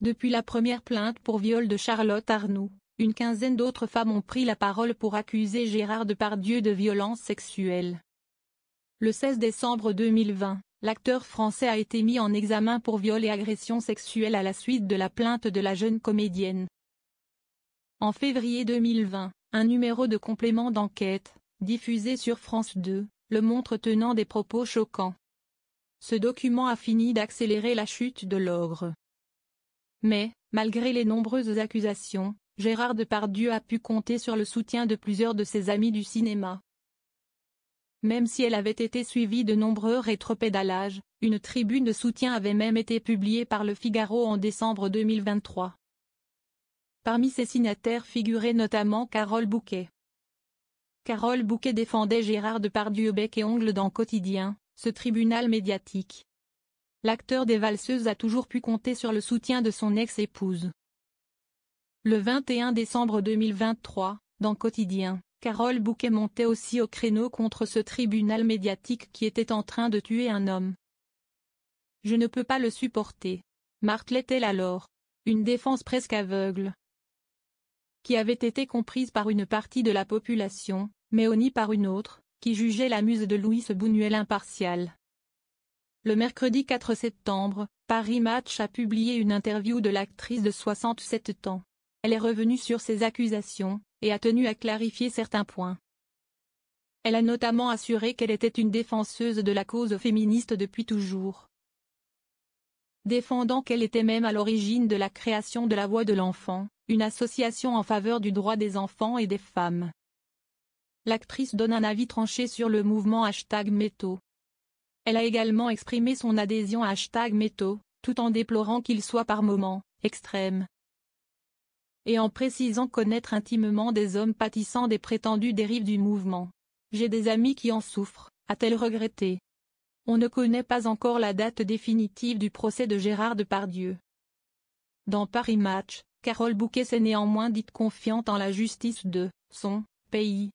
Depuis la première plainte pour viol de Charlotte Arnoult, une quinzaine d'autres femmes ont pris la parole pour accuser Gérard Depardieu de violences sexuelles. Le 16 décembre 2020, l'acteur français a été mis en examen pour viol et agression sexuelle à la suite de la plainte de la jeune comédienne. En février 2020, un numéro de complément d'enquête, diffusé sur France 2, le montre tenant des propos choquants. Ce document a fini d'accélérer la chute de l'ogre. Mais, malgré les nombreuses accusations, Gérard Depardieu a pu compter sur le soutien de plusieurs de ses amis du cinéma. Même si elle avait été suivie de nombreux rétropédalages, une tribune de soutien avait même été publiée par Le Figaro en décembre 2023. Parmi ses signataires figurait notamment Carole Bouquet. Carole Bouquet défendait Gérard Depardieu bec et ongles dans Quotidien, ce tribunal médiatique. L'acteur des Valseuses a toujours pu compter sur le soutien de son ex-épouse. Le 21 décembre 2023, dans Quotidien, Carole Bouquet montait aussi au créneau contre ce tribunal médiatique qui était en train de tuer un homme. « Je ne peux pas le supporter », martelait-elle alors, une défense presque aveugle, qui avait été comprise par une partie de la population, mais honnie par une autre, qui jugeait la muse de Louis Buñuel impartiale. Le mercredi 4 septembre, Paris Match a publié une interview de l'actrice de 67 ans. Elle est revenue sur ces accusations, et a tenu à clarifier certains points. Elle a notamment assuré qu'elle était une défenseuse de la cause féministe depuis toujours, défendant qu'elle était même à l'origine de la création de La Voix de l'Enfant, une association en faveur du droit des enfants et des femmes. L'actrice donne un avis tranché sur le mouvement #Métaux. Elle a également exprimé son adhésion à #Métaux, tout en déplorant qu'il soit par moments extrême. Et en précisant connaître intimement des hommes pâtissant des prétendues dérives du mouvement. « J'ai des amis qui en souffrent », a-t-elle regretté. On ne connaît pas encore la date définitive du procès de Gérard Depardieu. Dans Paris Match, Carole Bouquet s'est néanmoins dite confiante en la justice de son pays.